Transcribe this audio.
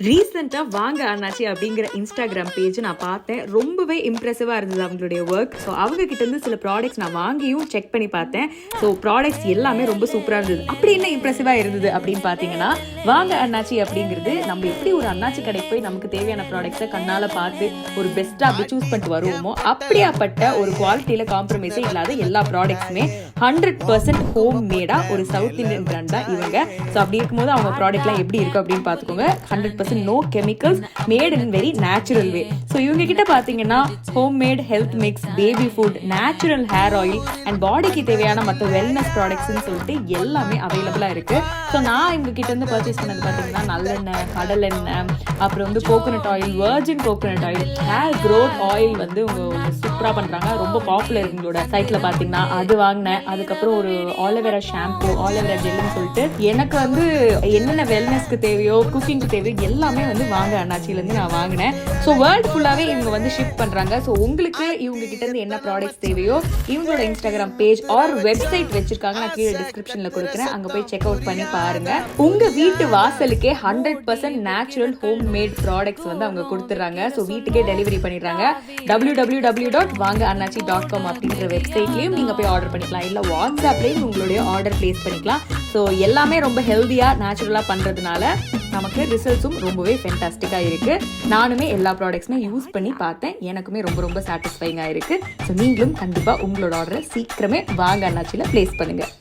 ரீசெண்டாக வாங்க அண்ணாச்சி அப்படிங்கிற இன்ஸ்டாகிராம் பேஜ் நான் பார்த்தேன். ரொம்பவே இம்ப்ரெசிவாக இருந்தது அவங்களுடைய ஒர்க். ஸோ அவங்க கிட்ட இருந்து சில ப்ராடக்ட்ஸ் நான் வாங்கியும் செக் பண்ணி பார்த்தேன். ஸோ ப்ராடக்ட்ஸ் எல்லாமே ரொம்ப சூப்பராக இருந்தது. அப்படி என்ன இம்ப்ரெசிவாக இருந்தது அப்படின்னு பார்த்தீங்கன்னா, வாங்க அண்ணாச்சி அப்படிங்கிறது நம்ம எப்படி ஒரு அண்ணாச்சி கடைக்கு போய் நமக்கு தேவையான ப்ராடக்ட்ஸை கண்ணால் பார்த்து ஒரு பெஸ்ட்டாக அப்படி சூஸ் பண்ணிட்டு வருவோமோ, அப்படியாப்பட்ட ஒரு குவாலிட்டியில் காம்ப்ரமைஸே இல்லாத எல்லா ப்ராடக்ட்ஸுமே 100% ஹோம் மேடாக ஒரு சவுத் இந்தியன் பிராண்ட் தான் இவங்க. ஸோ அப்படி இருக்கும்போது அவங்க ப்ராடக்ட்லாம் எப்படி இருக்கும் அப்படின்னு பார்த்துக்கோங்க. 100% no chemicals, made in very natural way. So இவங்க கிட்ட பாத்தீங்கன்னா homemade health mix, baby food, natural hair oil and பாடிக்கு தேவையான மற்ற வெல்னஸ் ப்ராடக்ட்ஸ்னு சொல்லிட்டு எல்லாமே அவைலபிளா இருக்கு. ஸோ நான் இவங்க கிட்ட இருந்து பர்ச்சேஸ் பண்ணது பாத்தீங்கன்னா நல்லெண்ணெய், கடலெண்ணெய், அப்புறம் வந்து coconut oil, virgin coconut oil, hair growth oil வந்து இவங்க சூப்பரா பண்றாங்க. ரொம்ப பாப்புலர் இவங்களோட சைட்ல பாத்தீங்கன்னா அது வாங்கினேன். அதுக்கப்புறம் ஒரு ஆலோவேரா ஷாம்பு, ஆலோவேரா ஜெல்லுன்னு சொல்லிட்டு எனக்கு வந்து என்னென்ன வெல்னஸ்க்கு தேவையோ, குக்கிங்க்கு தேவையோ எல்லாமே வந்து வாங்க அண்ணாச்சியிலேருந்து நான் வாங்கினேன். ஸோ வேர்ல்டு ஃபுல்லாகவே இவங்க வந்து ஷிப் பண்ணுறாங்க. ஸோ உங்களுக்கு இவங்க கிட்ட இருந்து என்ன ப்ராடக்ட்ஸ் தேவையோ இவங்களோட இன்ஸ்டாகிராம் பேஜ் ஆர் வெப்சைட் வச்சிருக்காங்க, நான் கீழே டிஸ்கிரிப்ஷனில் கொடுக்குறேன். அங்கே போய் செக் அவுட் பண்ணி பாருங்க. உங்கள் வீட்டு வாசலுக்கே 100% நேச்சுரல் ஹோம் மேட் ப்ராடக்ட்ஸ் வந்து அவங்க கொடுத்துட்றாங்க. ஸோ வீட்டுக்கே டெலிவரி பண்ணிடுறாங்க. www.vangaannachi.com அப்படின்ற வெப்சைட்லேயும் நீங்கள் போய் ஆர்டர் பண்ணிக்கலாம். இல்லை வாட்ஸ்அப்லேயும் உங்களுடைய ஆர்டர் பிளேஸ் பண்ணிக்கலாம். ஸோ எல்லாமே ரொம்ப ஹெல்த்தியாக நேச்சுரலாக பண்ணுறதுனால நமக்கு ரிசல்ட்ஸும் ரொம்பவே ஃபென்டாஸ்டிக்காக இருக்குது. நானுமே எல்லா ப்ராடக்ட்ஸுமே யூஸ் பண்ணி பார்த்தேன். எனக்குமே ரொம்ப ரொம்ப சாட்டிஸ்ஃபைங்காக இருக்குது. ஸோ நீங்களும் கண்டிப்பாக உங்களோட ஆர்டரை சீக்கிரமே வாங்க அண்ணாச்சியில் ப்ளேஸ் பண்ணுங்கள்.